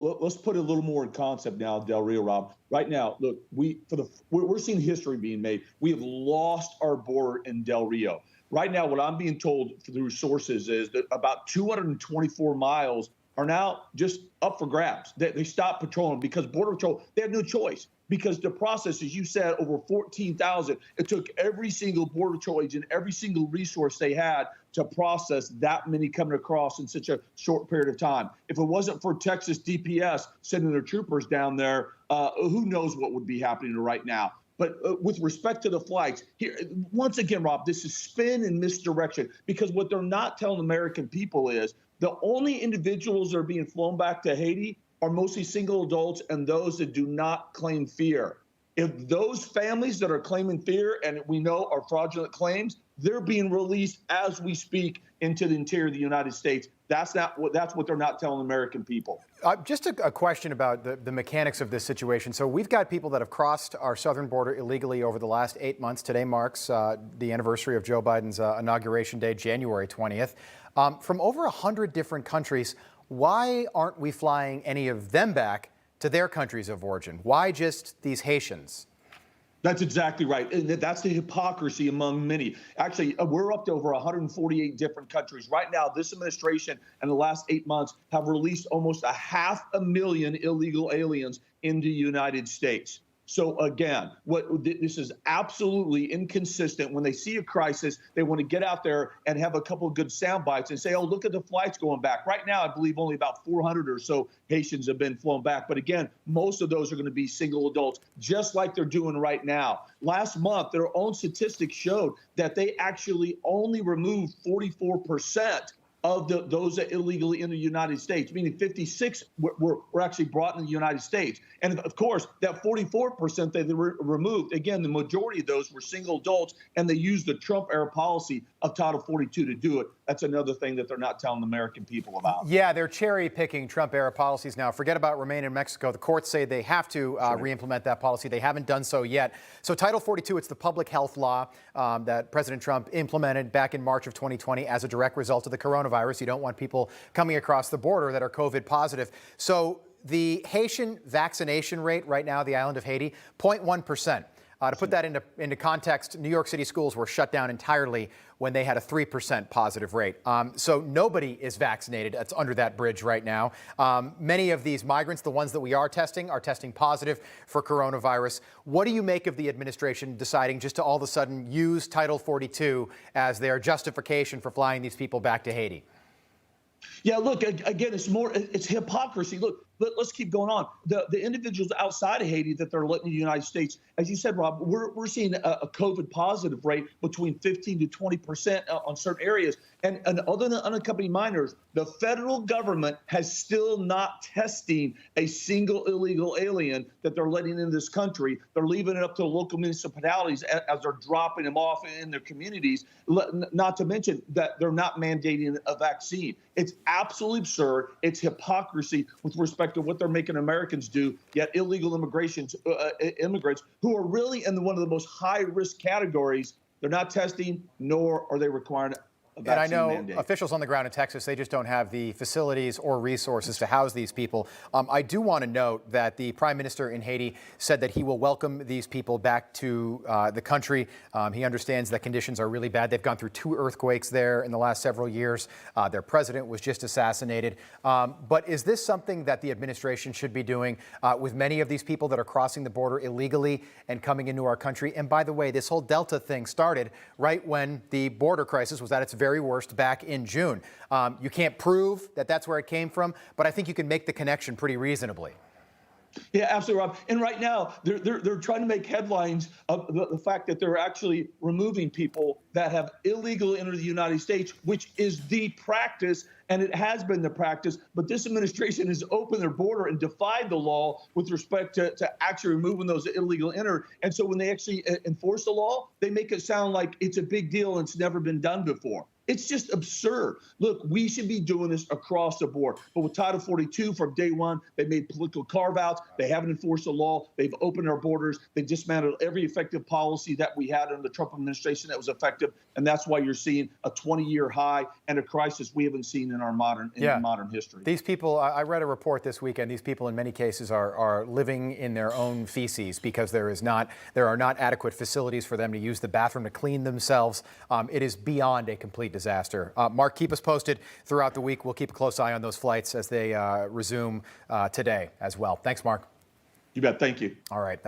Let's put it a little more in concept now, Del Rio, Rob. Right now, look, we're seeing history being made. We have lost our border in Del Rio. Right now, what I'm being told through sources is that about 224 miles are now just up for grabs. They stopped patrolling because Border Patrol, they had no choice. Because the process, as you said, over 14,000, it took every single Border Patrol agent, every single resource they had to process that many coming across in such a short period of time. If it wasn't for Texas DPS sending their troopers down there, who knows what would be happening right now. But with respect to the flights, here once again, Rob, this is spin and misdirection because what they're not telling American people is the only individuals that are being flown back to Haiti are mostly single adults and those that do not claim fear. If those families that are claiming fear and we know are fraudulent claims, they're being released as we speak into the interior of the United States. That's what they're not telling American people. Just a question about the mechanics of this situation. So we've got people that have crossed our southern border illegally over the last 8 months. Today marks the anniversary of Joe Biden's inauguration day, January 20th. From over 100 different countries, why aren't we flying any of them back to their countries of origin? Why just these Haitians? That's exactly right. And that's the hypocrisy among many. Actually, we're up to over 148 different countries. Right now, this administration in the last 8 months have released almost 500,000 illegal aliens into the United States. So again, this is absolutely inconsistent. When they see a crisis, they want to get out there and have a couple of good sound bites and say, oh, look at the flights going back. Right now, I believe only about 400 or so Haitians have been flown back. But again, most of those are going to be single adults, just like they're doing right now. Last month, their own statistics showed that they actually only removed 44% of those that illegally in the United States, meaning 56 were actually brought in the United States. And of course, that 44% they removed, again, the majority of those were single adults, and they used the Trump era policy of Title 42 to do it. That's another thing that they're not telling the American people about. Yeah, they're cherry picking Trump era policies now. Forget about remain in Mexico. The courts say they have to re-implement that policy. They haven't done so yet. So Title 42, it's the public health law that President Trump implemented back in March of 2020 as a direct result of the coronavirus. You don't want people coming across the border that are COVID positive. So the Haitian vaccination rate right now, the island of Haiti, 0.1%. To put that into context, New York City schools were shut down entirely when they had a 3% positive rate. So nobody is vaccinated that's under that bridge right now. Many of these migrants, the ones that we are testing positive for coronavirus. What do you make of the administration deciding just to all of a sudden use Title 42 as their justification for flying these people back to Haiti? Yeah, look, again, it's hypocrisy. Look, let's keep going on. The individuals outside of Haiti that they're letting in the United States, as you said, Rob, we're seeing a COVID positive rate between 15 to 20% on certain areas. And other than unaccompanied minors, the federal government has still not testing a single illegal alien that they're letting in this country. They're leaving it up to the local municipalities as they're dropping them off in their communities, not to mention that they're not mandating a vaccine. It's absolutely absurd. It's hypocrisy with respect to what they're making Americans do, yet illegal immigrants who are really in one of the most high-risk categories, they're not testing, nor are they requiring a vaccine and I know mandate. Officials on the ground in Texas, they just don't have the facilities or resources to house these people. I do want to note that the prime minister in Haiti said that he will welcome these people back to the country. He understands that conditions are really bad. They've gone through 2 earthquakes there in the last several years. Their president was just assassinated. But is this something that the administration should be doing with many of these people that are crossing the border illegally and coming into our country? And by the way, this whole Delta thing started right when the border crisis was at its very worst back in June. You can't prove that that's where it came from, but I think you can make the connection pretty reasonably. Yeah, absolutely, Rob. And right now, they're trying to make headlines of the fact that they're actually removing people that have illegally entered the United States, which is the practice, and it has been the practice. But this administration has opened their border and defied the law with respect to actually removing those illegal enter. And so when they actually enforce the law, they make it sound like it's a big deal and it's never been done before. It's just absurd. Look, we should be doing this across the board. But with Title 42, from day one, they made political carve-outs. They haven't enforced the law. They've opened our borders. They dismantled every effective policy that we had under the Trump administration that was effective. And that's why you're seeing a 20-year high and a crisis we haven't seen in our modern history. These people, I read a report this weekend, these people in many cases are living in their own feces because there are not adequate facilities for them to use the bathroom to clean themselves. It is beyond a complete disaster. Mark, keep us posted throughout the week. We'll keep a close eye on those flights as they resume today as well. Thanks, Mark. You bet. Thank you. All right.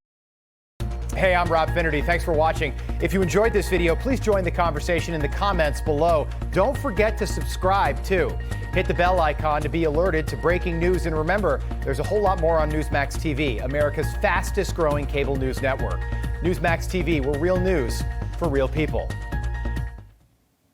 Hey, I'm Rob Finnerty. Thanks for watching. If you enjoyed this video, please join the conversation in the comments below. Don't forget to subscribe, too. Hit the bell icon to be alerted to breaking news. And remember, there's a whole lot more on Newsmax TV, America's fastest growing cable news network. Newsmax TV, where real news for real people.